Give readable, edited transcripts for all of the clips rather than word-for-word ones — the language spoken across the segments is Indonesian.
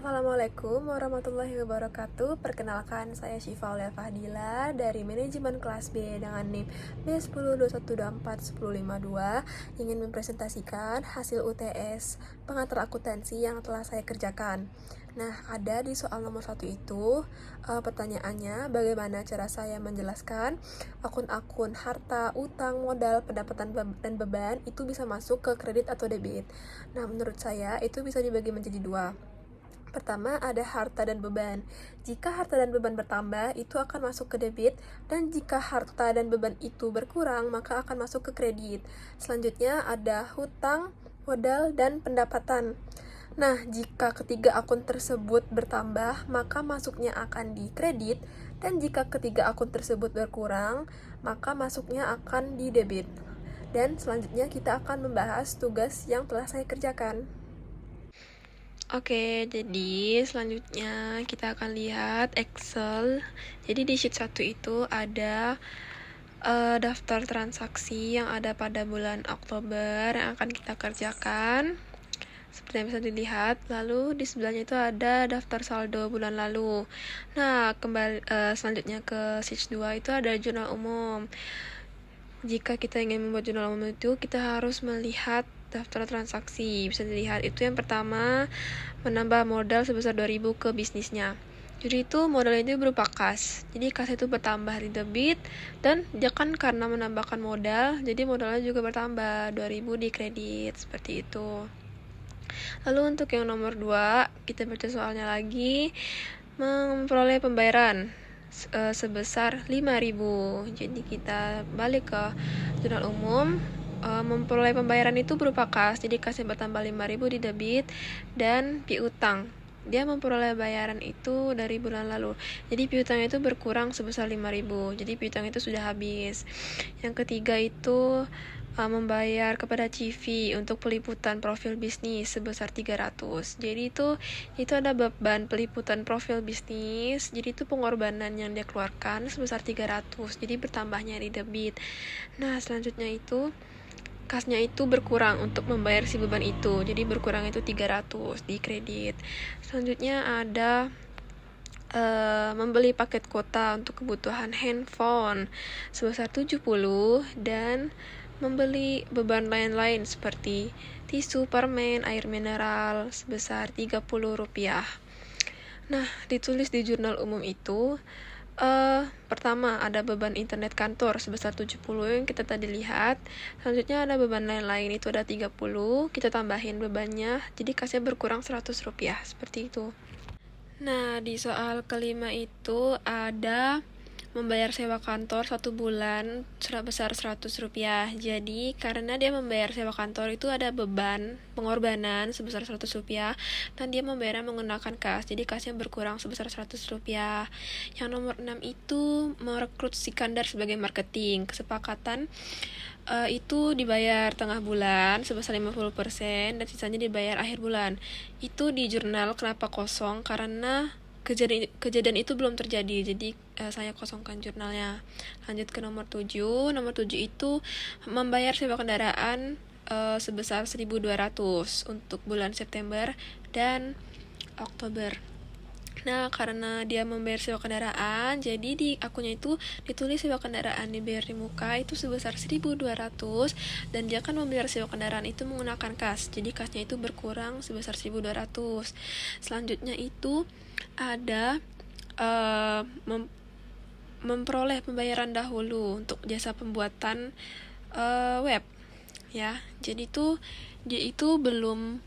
Assalamualaikum warahmatullahi wabarakatuh. Perkenalkan, saya Syifa Aulia Fahdila dari Manajemen Kelas B dengan NIM B1021241052 ingin mempresentasikan hasil UTS pengantar akuntansi yang telah saya kerjakan. Nah, ada di soal nomor 1 itu pertanyaannya, bagaimana cara saya menjelaskan akun-akun harta, utang, modal, pendapatan dan beban itu bisa masuk ke kredit atau debit. Nah, menurut saya itu bisa dibagi menjadi dua. Pertama, ada harta dan beban. Jika harta dan beban bertambah, itu akan masuk ke debit, dan jika harta dan beban itu berkurang, maka akan masuk ke kredit. Selanjutnya ada hutang, modal, dan pendapatan. Nah, jika ketiga akun tersebut bertambah, maka masuknya akan di kredit, dan jika ketiga akun tersebut berkurang, maka masuknya akan di debit. Dan selanjutnya kita akan membahas tugas yang telah saya kerjakan. Oke, jadi selanjutnya kita akan lihat Excel. Jadi di sheet 1 itu ada daftar transaksi yang ada pada bulan Oktober yang akan kita kerjakan. Seperti yang bisa dilihat, lalu di sebelahnya itu ada daftar saldo bulan lalu. Nah, selanjutnya ke sheet 2 itu ada jurnal umum. Jika kita ingin membuat jurnal umum itu, kita harus melihat daftar transaksi. Bisa dilihat itu yang pertama, menambah modal sebesar 2.000 ke bisnisnya. Jadi itu modal itu berupa kas. Jadi kas itu bertambah di debit, dan dia kan karena menambahkan modal, jadi modalnya juga bertambah 2.000 di kredit, seperti itu. Lalu untuk yang nomor 2, kita baca soalnya lagi, memperoleh pembayaran sebesar 5.000. Jadi kita balik ke jurnal umum. Memperoleh pembayaran itu berupa kas, jadi kasnya bertambah 5.000 di debit, dan piutang, dia memperoleh bayaran itu dari bulan lalu, jadi piutang itu berkurang sebesar 5.000, jadi piutang itu sudah habis. Yang ketiga itu membayar kepada CV untuk peliputan profil bisnis sebesar 300. Jadi itu ada beban peliputan profil bisnis, jadi itu pengorbanan yang dia keluarkan sebesar 300, jadi bertambahnya di debit. Nah, selanjutnya itu kasnya itu berkurang untuk membayar si beban itu, jadi berkurang itu 300 di kredit. Selanjutnya ada membeli paket kuota untuk kebutuhan handphone sebesar 70, dan membeli beban lain-lain seperti tisu, permen, air mineral sebesar Rp30. Nah, ditulis di jurnal umum itu, pertama ada beban internet kantor sebesar 70 yang kita tadi lihat. Selanjutnya ada beban lain-lain, itu ada 30, kita tambahin bebannya, jadi kasnya berkurang Rp100, seperti itu. Nah, di soal kelima itu ada membayar sewa kantor 1 bulan sebesar Rp100. Jadi karena dia membayar sewa kantor itu ada beban pengorbanan sebesar Rp100, dan dia membayarnya menggunakan kas, jadi kasnya berkurang sebesar Rp100. Yang nomor 6 itu merekrut Sikandar sebagai marketing. Kesepakatan itu dibayar tengah bulan sebesar 50%, dan sisanya dibayar akhir bulan. Itu di jurnal kenapa kosong, karena kejadian itu belum terjadi, jadi saya kosongkan jurnalnya. Lanjut ke nomor 7. Nomor 7 itu membayar sewa kendaraan sebesar 1.200 untuk bulan September dan Oktober. Nah, karena dia membayar sewa kendaraan, jadi di akunnya itu ditulis sewa kendaraan dibayar di muka itu sebesar 1.200, dan dia kan membayar sewa kendaraan itu menggunakan kas, jadi kasnya itu berkurang sebesar 1.200. Selanjutnya itu ada memperoleh pembayaran dahulu untuk jasa pembuatan web, ya. Jadi dia itu belum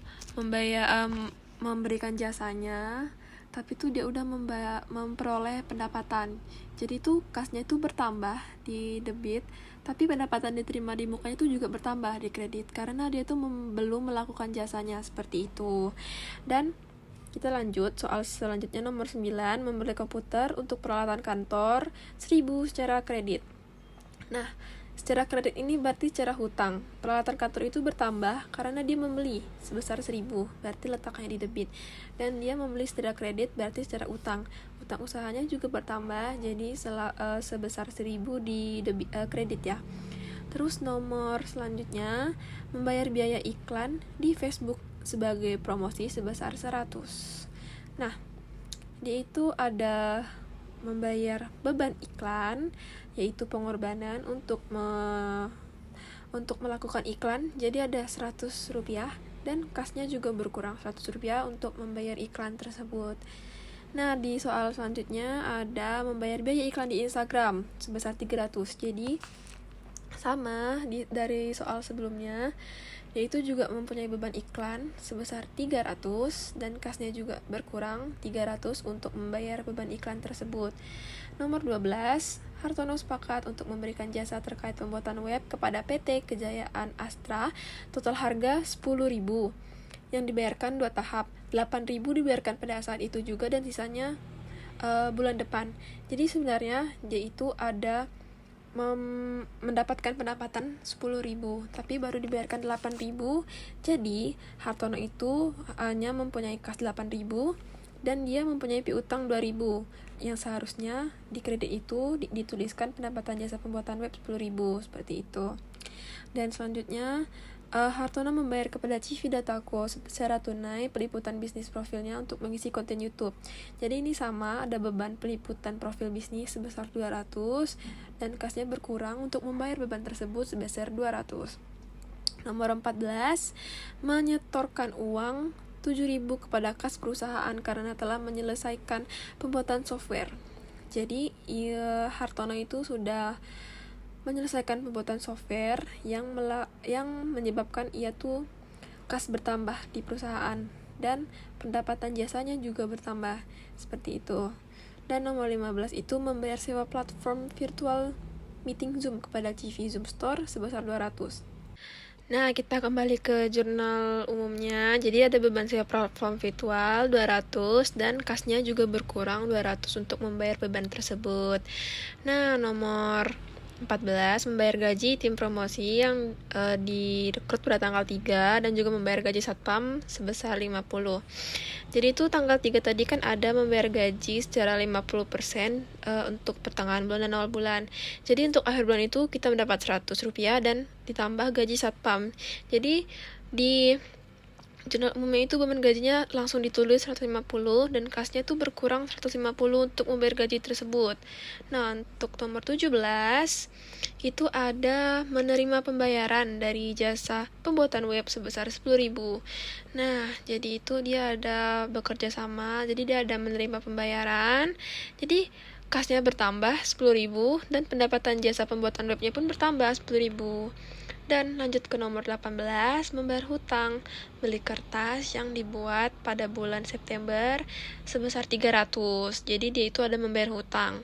memberikan jasanya, tapi dia udah memperoleh pendapatan. Jadi kasnya itu bertambah di debit, tapi pendapatan diterima di mukanya itu juga bertambah di kredit, karena dia belum melakukan jasanya, seperti itu. Dan kita lanjut soal selanjutnya, nomor 9, membeli komputer untuk peralatan kantor 1.000 secara kredit. Nah, secara kredit ini berarti secara hutang. Peralatan kantor itu bertambah karena dia membeli sebesar 1.000, berarti letaknya di debit. Dan dia membeli secara kredit berarti secara utang. Utang usahanya juga bertambah, jadi sebesar 1.000 di kredit, ya. Terus nomor selanjutnya, membayar biaya iklan di Facebook sebagai promosi sebesar 100. Nah, dia itu ada membayar beban iklan, yaitu pengorbanan untuk melakukan iklan. Jadi ada 100 rupiah dan kasnya juga berkurang 100 rupiah untuk membayar iklan tersebut. Nah, di soal selanjutnya ada membayar biaya iklan di Instagram sebesar 300. Jadi sama dari soal sebelumnya, yaitu juga mempunyai beban iklan sebesar 300 dan kasnya juga berkurang 300 untuk membayar beban iklan tersebut. Nomor 12, Hartono sepakat untuk memberikan jasa terkait pembuatan web kepada PT Kejayaan Astra, total harga 10.000 yang dibayarkan 2 tahap. 8.000 dibayarkan pada saat itu juga dan sisanya bulan depan. Jadi sebenarnya dia itu ada mendapatkan pendapatan 10.000 tapi baru dibayarkan 8.000. Jadi Hartono itu hanya mempunyai kas 8.000 dan dia mempunyai piutang 2.000 yang seharusnya di kredit itu dituliskan pendapatan jasa pembuatan web 10.000 seperti itu. Dan selanjutnya Hartono membayar kepada CV Datako secara tunai peliputan bisnis profilnya untuk mengisi konten YouTube. Jadi ini sama, ada beban peliputan profil bisnis sebesar 200 dan kasnya berkurang untuk membayar beban tersebut sebesar 200. Nomor 14, menyetorkan uang 7.000 kepada kas perusahaan karena telah menyelesaikan pembuatan software. Jadi Hartono itu sudah menyelesaikan pembuatan software yang menyebabkan ia tuh kas bertambah di perusahaan dan pendapatan jasanya juga bertambah seperti itu. Dan nomor 15 itu membayar sewa platform virtual meeting Zoom kepada TV Zoom Store sebesar 200. Nah, kita kembali ke jurnal umumnya. Jadi ada beban sewa platform virtual 200 dan kasnya juga berkurang 200 untuk membayar beban tersebut. Nah, nomor 14, membayar gaji tim promosi yang direkrut pada tanggal 3 dan juga membayar gaji satpam sebesar 50. Jadi itu tanggal 3 tadi kan ada membayar gaji secara 50% untuk pertengahan bulan dan awal bulan. Jadi untuk akhir bulan itu kita mendapat 100 rupiah dan ditambah gaji satpam. Jadi di jurnal umumnya itu beban gajinya langsung ditulis 150 dan kasnya itu berkurang 150 untuk membayar gaji tersebut. Nah, untuk nomor 17 itu ada menerima pembayaran dari jasa pembuatan web sebesar 10.000. Nah, jadi itu dia ada bekerja sama, jadi dia ada menerima pembayaran. Jadi kasnya bertambah 10.000 dan pendapatan jasa pembuatan webnya pun bertambah 10.000. Dan lanjut ke nomor 18, membayar hutang beli kertas yang dibuat pada bulan September sebesar 300. Jadi dia itu ada membayar hutang.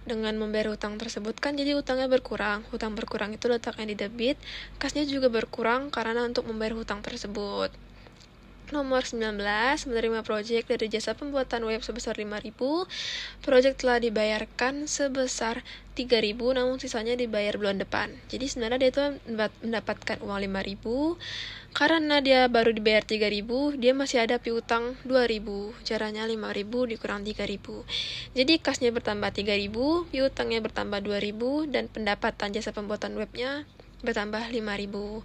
Dengan membayar hutang tersebut kan jadi hutangnya berkurang. Hutang berkurang itu letaknya di debit, kasnya juga berkurang karena untuk membayar hutang tersebut. Nomor 19, menerima proyek dari jasa pembuatan web sebesar 5.000. Proyek telah dibayarkan sebesar 3.000, namun sisanya dibayar bulan depan. Jadi sebenarnya dia itu mendapatkan uang 5.000. Karena dia baru dibayar 3.000, dia masih ada piutang 2.000. Caranya 5.000 dikurang 3.000. Jadi kasnya bertambah 3.000, piutangnya bertambah 2.000, dan pendapatan jasa pembuatan webnya bertambah 5.000.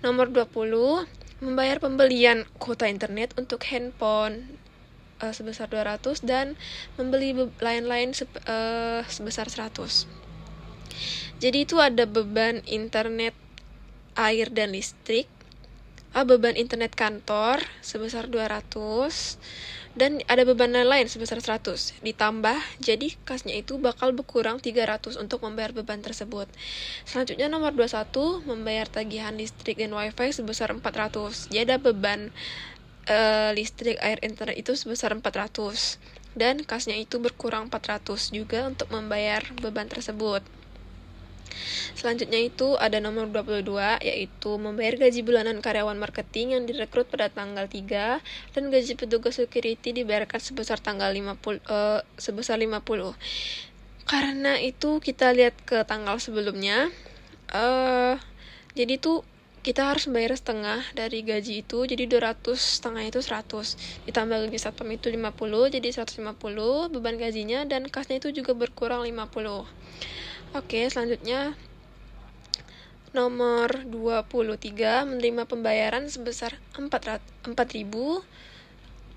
Nomor 20, membayar pembelian kuota internet untuk handphone sebesar 200 dan membeli lain-lain sebesar 100. Jadi itu ada beban internet, air dan listrik, beban internet kantor sebesar 200 dan ada beban lain sebesar 100 ditambah, jadi kasnya itu bakal berkurang 300 untuk membayar beban tersebut. Selanjutnya nomor 21, membayar tagihan listrik dan wifi sebesar 400. Jadi ada beban listrik, air, internet itu sebesar 400 dan kasnya itu berkurang 400 juga untuk membayar beban tersebut. Selanjutnya itu ada nomor 22, yaitu membayar gaji bulanan karyawan marketing yang direkrut pada tanggal 3 dan gaji petugas security dibayarkan sebesar tanggal 50. Karena itu kita lihat ke tanggal sebelumnya. Jadi itu kita harus membayar setengah dari gaji itu, jadi 200, setengahnya itu 100. Ditambah gaji satpam itu 50, jadi 150 beban gajinya dan kasnya itu juga berkurang 50. Oke, selanjutnya nomor 23, menerima pembayaran sebesar 4.000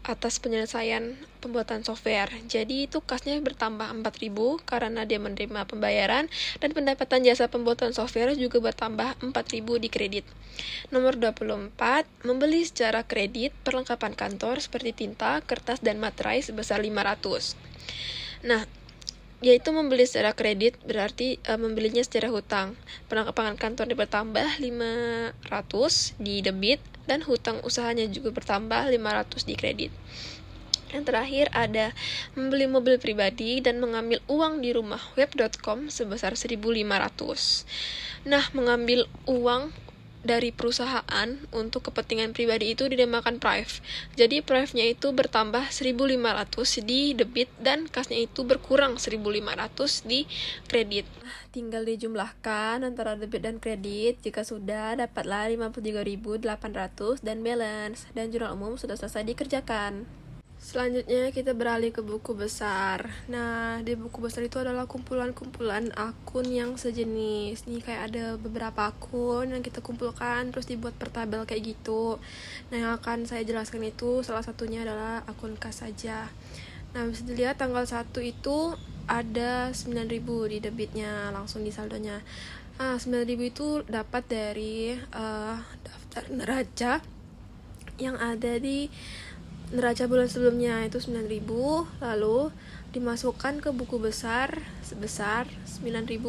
atas penyelesaian pembuatan software. Jadi itu kasnya bertambah 4.000 karena dia menerima pembayaran, dan pendapatan jasa pembuatan software juga bertambah 4.000 di kredit. Nomor 24, membeli secara kredit perlengkapan kantor seperti tinta, kertas, dan materai sebesar 500. Nah, yaitu membeli secara kredit berarti membelinya secara hutang. Perlengkapan kantor bertambah 500 di debit, dan hutang usahanya juga bertambah 500 di kredit. Yang terakhir ada membeli mobil pribadi dan mengambil uang di rumah web.com sebesar 1.500. Nah, mengambil uang dari perusahaan untuk kepentingan pribadi itu dinamakan prive. Jadi prive-nya itu bertambah 1.500 di debit, dan kasnya itu berkurang 1.500 di kredit. Tinggal dijumlahkan antara debit dan kredit. Jika sudah, dapatlah 53.800 dan balance, dan jurnal umum sudah selesai dikerjakan. Selanjutnya kita beralih ke buku besar. Nah, di buku besar itu adalah kumpulan-kumpulan akun yang sejenis. Nih kayak ada beberapa akun yang kita kumpulkan terus dibuat per tabel kayak gitu. Nah, yang akan saya jelaskan itu salah satunya adalah akun kas saja. Nah, bisa dilihat tanggal 1 itu ada 9.000 di debitnya, langsung di saldonya. 9.000 itu dapat dari daftar neraca yang ada di neraca bulan sebelumnya, itu 9.000, lalu dimasukkan ke buku besar sebesar 9.000.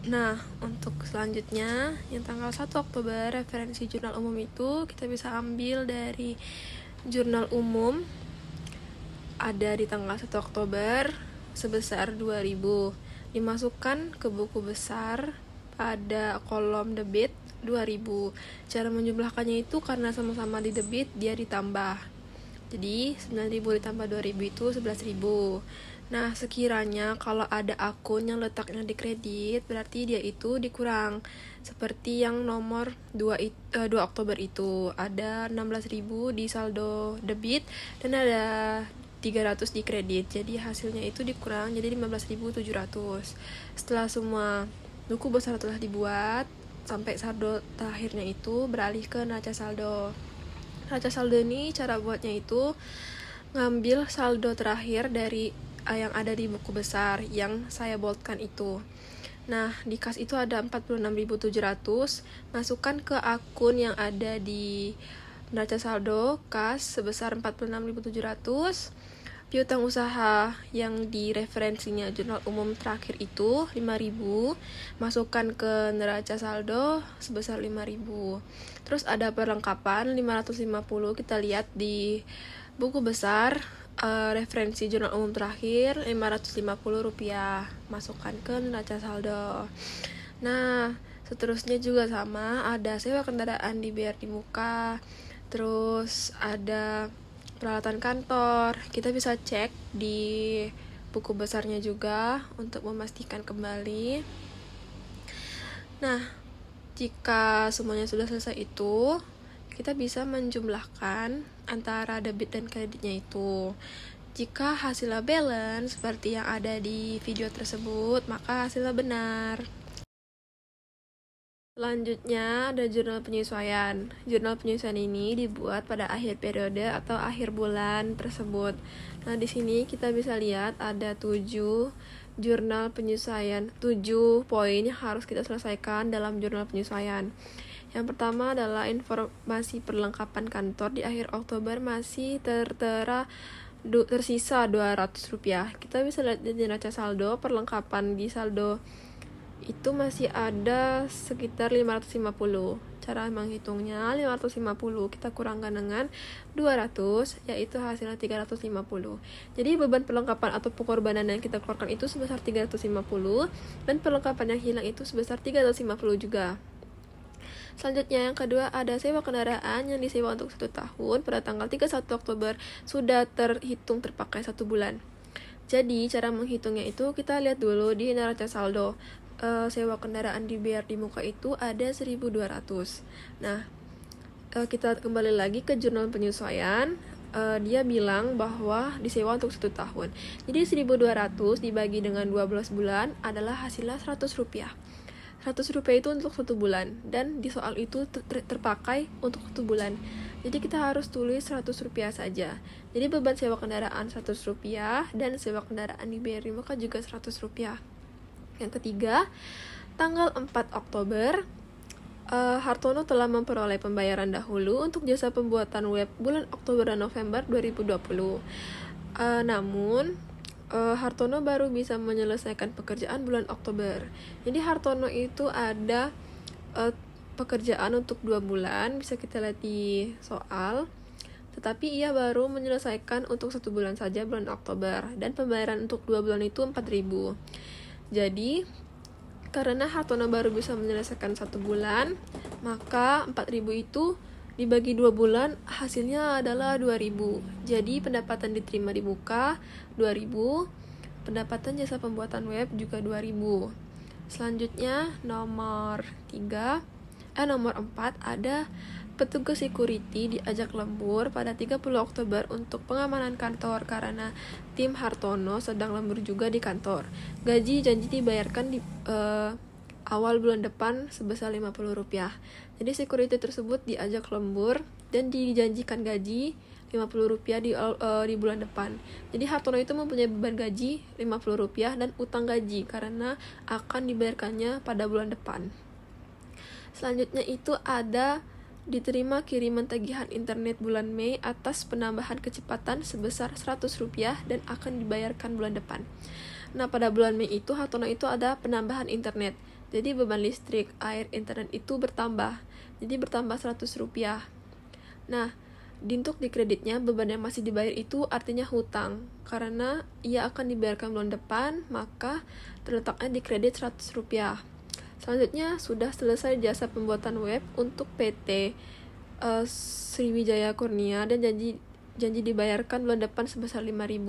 Nah, untuk selanjutnya yang tanggal 1 Oktober referensi jurnal umum itu kita bisa ambil dari jurnal umum, ada di tanggal 1 Oktober sebesar 2.000, dimasukkan ke buku besar pada kolom debit 2.000. Cara menjumlahkannya itu karena sama-sama di debit, dia ditambah. Jadi 9.000 ditambah 2.000 itu 11.000. Nah, sekiranya kalau ada akun yang letaknya di kredit, berarti dia itu dikurang. Seperti yang nomor 2 Oktober itu, ada 16.000 di saldo debit dan ada 300 di kredit. Jadi hasilnya itu dikurang jadi 15.700. Setelah semua buku besar telah dibuat, sampai saldo terakhirnya itu beralih ke neraca saldo. Neraca saldo ini cara buatnya itu ngambil saldo terakhir dari yang ada di buku besar yang saya boldkan itu. Nah, di kas itu ada 46.700, masukkan ke akun yang ada di neraca saldo kas sebesar 46.700. Piutang usaha yang di referensinya jurnal umum terakhir itu 5.000, masukkan ke neraca saldo sebesar 5.000. Terus ada perlengkapan 550, kita lihat di buku besar referensi jurnal umum terakhir Rp550, masukkan ke neraca saldo. Nah, seterusnya juga sama, ada sewa kendaraan dibayar di muka, terus ada peralatan kantor. Kita bisa cek di buku besarnya juga untuk memastikan kembali. Nah, jika semuanya sudah selesai itu, kita bisa menjumlahkan antara debit dan kreditnya itu. Jika hasilnya balance seperti yang ada di video tersebut, maka hasilnya benar. Selanjutnya ada jurnal penyesuaian. Jurnal penyesuaian ini dibuat pada akhir periode atau akhir bulan tersebut. Nah, di sini kita bisa lihat ada 7 jurnal penyesuaian, 7 poin yang harus kita selesaikan dalam jurnal penyesuaian. Yang pertama adalah informasi perlengkapan kantor di akhir Oktober masih tersisa Rp200. Kita bisa lihat di neraca saldo, perlengkapan di saldo itu masih ada sekitar 550. Cara menghitungnya 550 kita kurangkan dengan 200, yaitu hasilnya 350. Jadi beban perlengkapan atau pengorbanan yang kita keluarkan itu sebesar 350, dan perlengkapan yang hilang itu sebesar 350 juga. Selanjutnya yang kedua ada sewa kendaraan yang disewa untuk 1 tahun pada tanggal 31 Oktober sudah terhitung terpakai 1 bulan. Jadi cara menghitungnya itu kita lihat dulu di neraca saldo. Sewa kendaraan dibayar di muka itu ada 1.200. Nah, kita kembali lagi ke jurnal penyesuaian. Dia bilang bahwa disewa untuk 1 tahun. Jadi 1.200 dibagi dengan 12 bulan adalah hasilnya Rp100. Rp100 itu untuk 1 bulan, dan di soal itu terpakai untuk 1 bulan. Jadi kita harus tulis Rp100 saja. Jadi beban sewa kendaraan Rp100 dan sewa kendaraan dibayar di muka juga Rp100. Yang ketiga, tanggal 4 Oktober, Hartono telah memperoleh pembayaran dahulu untuk jasa pembuatan web bulan Oktober dan November 2020. Namun, Hartono baru bisa menyelesaikan pekerjaan bulan Oktober. Jadi Hartono itu ada pekerjaan untuk 2 bulan, bisa kita lihat di soal. Tetapi ia baru menyelesaikan untuk 1 bulan saja, bulan Oktober. Dan pembayaran untuk 2 bulan itu 4.000. Jadi, karena Hartono baru bisa menyelesaikan 1 bulan, maka 4.000 itu dibagi 2 bulan, hasilnya adalah 2.000. Jadi pendapatan diterima di muka 2.000, pendapatan jasa pembuatan web juga 2.000. Selanjutnya nomor 4 ada petugas security diajak lembur pada 30 Oktober untuk pengamanan kantor karena tim Hartono sedang lembur juga di kantor. Gaji janji dibayarkan di awal bulan depan sebesar Rp50. Jadi security tersebut diajak lembur dan dijanjikan gaji Rp50 di bulan depan. Jadi Hartono itu mempunyai beban gaji Rp50 dan utang gaji karena akan dibayarkannya pada bulan depan. Selanjutnya itu ada diterima kiriman tagihan internet bulan Mei atas penambahan kecepatan sebesar Rp100 dan akan dibayarkan bulan depan. Nah, pada bulan Mei itu Hartono itu ada penambahan internet. Jadi beban listrik, air, internet itu bertambah. Jadi bertambah Rp100. Nah, untuk di kreditnya beban yang masih dibayar itu artinya hutang. Karena ia akan dibayarkan bulan depan, maka terletaknya di kredit Rp100. Selanjutnya sudah selesai jasa pembuatan web untuk PT Sriwijaya Kurnia dan janji dibayarkan bulan depan sebesar 5.000.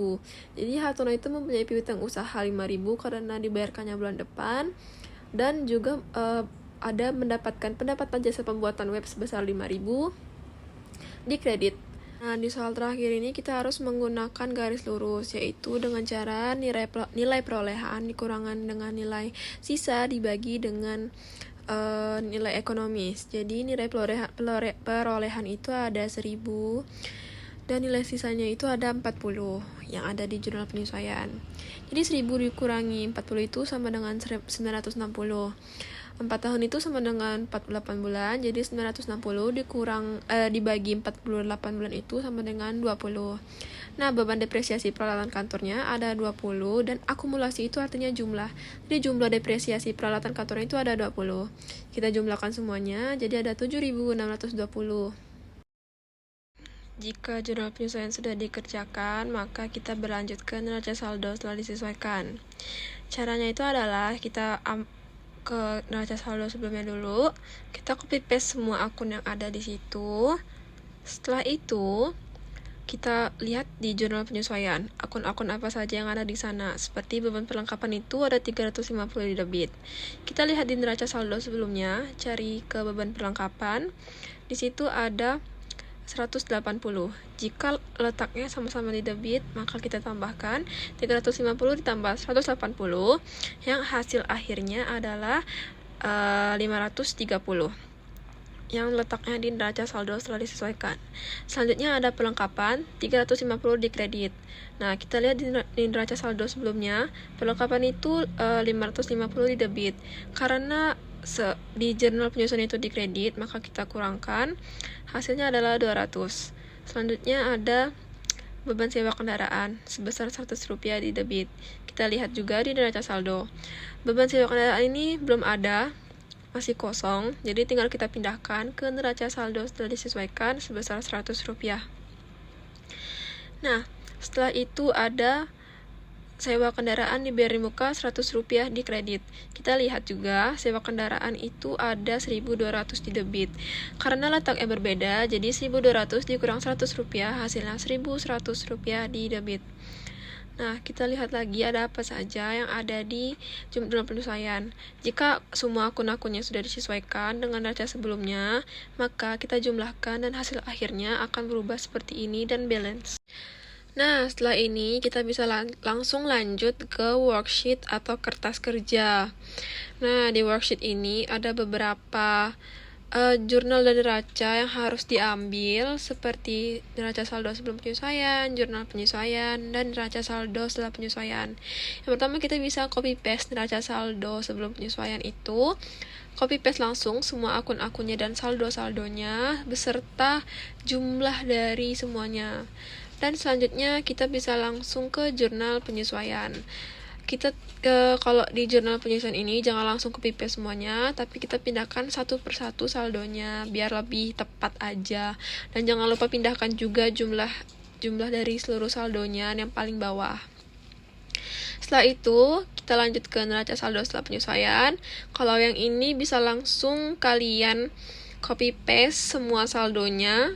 Jadi Hartono itu mempunyai piutang usaha 5.000 karena dibayarkannya bulan depan, dan juga ada mendapatkan pendapatan jasa pembuatan web sebesar 5.000 di kredit. Nah, di soal terakhir ini kita harus menggunakan garis lurus, yaitu dengan cara nilai perolehan dikurangan dengan nilai sisa dibagi dengan nilai ekonomis. Jadi nilai perolehan itu ada 1.000 dan nilai sisanya itu ada 40 yang ada di jurnal penyesuaian. Jadi 1.000 dikurangi 40 itu sama dengan 960. 4 tahun itu sama dengan 48 bulan, jadi 960 dibagi 48 bulan itu sama dengan 20. Nah, beban depresiasi peralatan kantornya ada 20, dan akumulasi itu artinya jumlah. Jadi jumlah depresiasi peralatan kantornya itu ada 20. Kita jumlahkan semuanya, jadi ada 7.620. Jika jurnal penyesuaian sudah dikerjakan, maka kita berlanjut ke neraca saldo setelah disesuaikan. Caranya itu adalah kita ke neraca saldo sebelumnya dulu, kita copy paste semua akun yang ada di situ. Setelah itu kita lihat di jurnal penyesuaian akun-akun apa saja yang ada di sana. Seperti beban perlengkapan itu ada 350 di debit. Kita lihat di neraca saldo sebelumnya, cari ke beban perlengkapan. Di situ ada 180. Jika letaknya sama-sama di debit, maka kita tambahkan 350 ditambah 180 yang hasil akhirnya adalah 530 yang letaknya di neraca saldo setelah disesuaikan. Selanjutnya ada perlengkapan 350 di kredit. Nah, kita lihat di neraca saldo sebelumnya, perlengkapan itu 550 di debit. Karena di jurnal penyesuaian itu di kredit, maka kita kurangkan, hasilnya adalah 200. Selanjutnya ada beban sewa kendaraan sebesar Rp100 di debit. Kita lihat juga di neraca saldo. Beban sewa kendaraan ini belum ada, masih kosong, jadi tinggal kita pindahkan ke neraca saldo setelah disesuaikan sebesar Rp100. Nah, setelah itu ada sewa kendaraan dibayar di muka Rp100 di kredit. Kita lihat juga sewa kendaraan itu ada 1.200 di debit. Karena letaknya berbeda, jadi 1.200 dikurang Rp100, hasilnya Rp1.100 di debit. Nah, kita lihat lagi ada apa saja yang ada di jurnal penyesuaian. Jika semua akun-akunnya sudah disesuaikan dengan neraca sebelumnya, maka kita jumlahkan dan hasil akhirnya akan berubah seperti ini dan balance. Nah, setelah ini kita bisa langsung lanjut ke worksheet atau kertas kerja. Nah, di worksheet ini ada beberapa jurnal dan neraca yang harus diambil seperti neraca saldo sebelum penyesuaian, jurnal penyesuaian, dan neraca saldo setelah penyesuaian. Yang pertama kita bisa copy paste neraca saldo sebelum penyesuaian itu, copy paste langsung semua akun-akunnya dan saldo-saldonya beserta jumlah dari semuanya. Dan selanjutnya kita bisa langsung ke jurnal penyesuaian. Kita kalau di jurnal penyesuaian ini jangan langsung copy paste semuanya, tapi kita pindahkan satu persatu saldonya biar lebih tepat aja. Dan jangan lupa pindahkan juga jumlah dari seluruh saldonya yang paling bawah. Setelah itu, kita lanjut ke neraca saldo setelah penyesuaian. Kalau yang ini bisa langsung kalian copy paste semua saldonya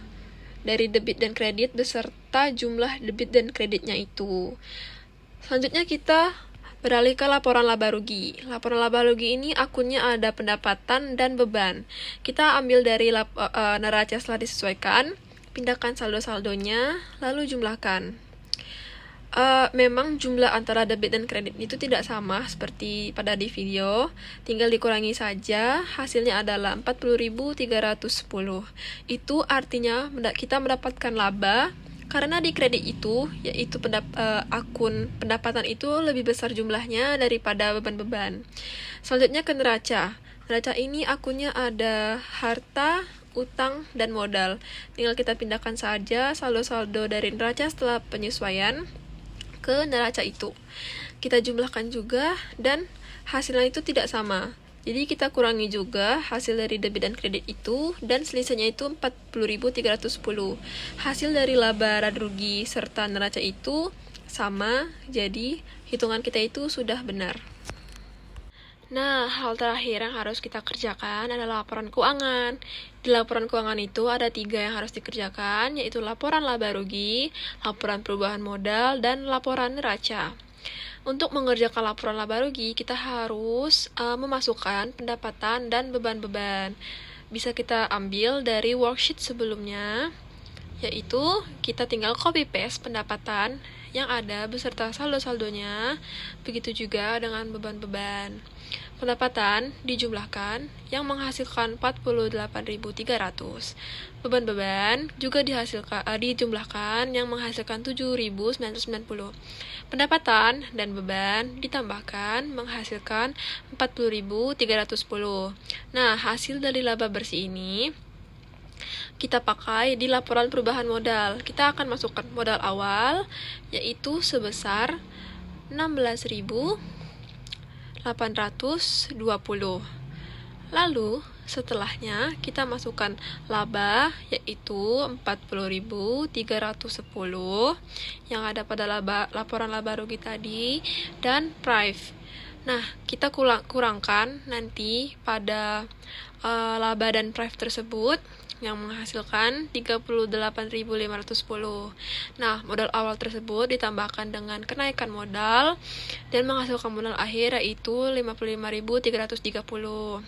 dari debit dan kredit beserta jumlah debit dan kreditnya itu. Selanjutnya kita beralih ke laporan laba rugi. Laporan laba rugi ini akunnya ada pendapatan dan beban. Kita ambil dari neraca setelah disesuaikan, pindahkan saldo-saldonya, lalu jumlahkan. Memang jumlah antara debit dan kredit itu tidak sama seperti pada di video, tinggal dikurangi saja, hasilnya adalah 40.310. Itu artinya kita mendapatkan laba karena di kredit itu, yaitu akun pendapatan itu lebih besar jumlahnya daripada beban-beban. Selanjutnya ke neraca. Neraca ini akunnya ada harta, utang, dan modal. Tinggal kita pindahkan saja saldo-saldo dari neraca setelah penyesuaian ke neraca itu. Kita jumlahkan juga dan hasilnya itu tidak sama. Jadi kita kurangi juga hasil dari debit dan kredit itu, dan selisihnya itu 40.310. Hasil dari laba dan rugi serta neraca itu sama, jadi hitungan kita itu sudah benar. Nah, hal terakhir yang harus kita kerjakan adalah laporan keuangan. Di laporan keuangan itu ada 3 yang harus dikerjakan, yaitu laporan laba rugi, laporan perubahan modal, dan laporan neraca. Untuk mengerjakan laporan laba rugi, kita harus memasukkan pendapatan dan beban-beban. Bisa kita ambil dari worksheet sebelumnya, yaitu kita tinggal copy paste pendapatan yang ada beserta saldo-saldonya, begitu juga dengan beban-beban. Pendapatan dijumlahkan yang menghasilkan 48.300. Beban-beban juga dijumlahkan yang menghasilkan 7.990. Pendapatan dan beban ditambahkan menghasilkan 40.310. Nah, hasil dari laba bersih ini kita pakai di laporan perubahan modal. Kita akan masukkan modal awal, yaitu sebesar 16.820. Lalu, setelahnya kita masukkan laba, yaitu 40.310 yang ada pada laporan laba rugi tadi, dan price. Nah, kita kurangkan nanti pada laba dan price tersebut yang menghasilkan 38.510. Nah, modal awal tersebut ditambahkan dengan kenaikan modal dan menghasilkan modal akhir yaitu 55.330.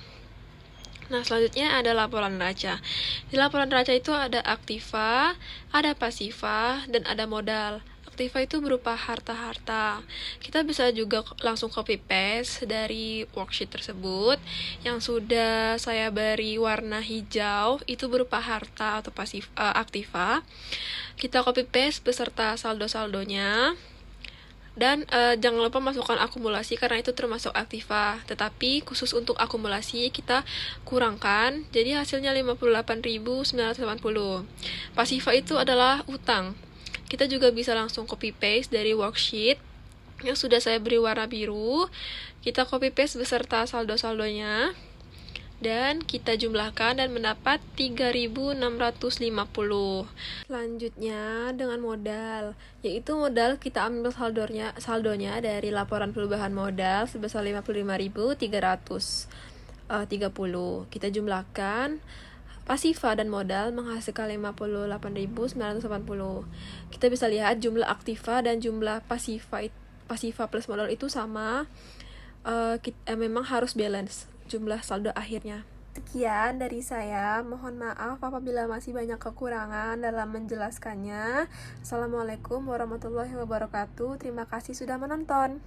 Nah, selanjutnya ada laporan neraca. Di laporan neraca itu ada aktiva, ada pasiva, dan ada modal. Aktiva itu berupa harta-harta. Kita bisa juga langsung copy paste dari worksheet tersebut yang sudah saya beri warna hijau, itu berupa harta atau aktiva. Kita copy paste beserta saldo-saldonya. Dan jangan lupa masukkan akumulasi karena itu termasuk aktiva. Tetapi khusus untuk akumulasi kita kurangkan, jadi hasilnya 58.980. Pasiva itu adalah utang. Kita juga bisa langsung copy paste dari worksheet yang sudah saya beri warna biru. Kita copy paste beserta saldo-saldonya dan kita jumlahkan dan mendapat 3.650. Selanjutnya dengan modal, yaitu modal kita ambil saldonya dari laporan perubahan modal sebesar 55.330. Kita jumlahkan pasiva dan modal menghasilkan 58.980. Kita bisa lihat jumlah aktiva dan jumlah pasiva plus modal itu sama. Memang harus balance jumlah saldo akhirnya. Sekian dari saya, mohon maaf apabila masih banyak kekurangan dalam menjelaskannya. Assalamualaikum warahmatullahi wabarakatuh. Terima kasih sudah menonton.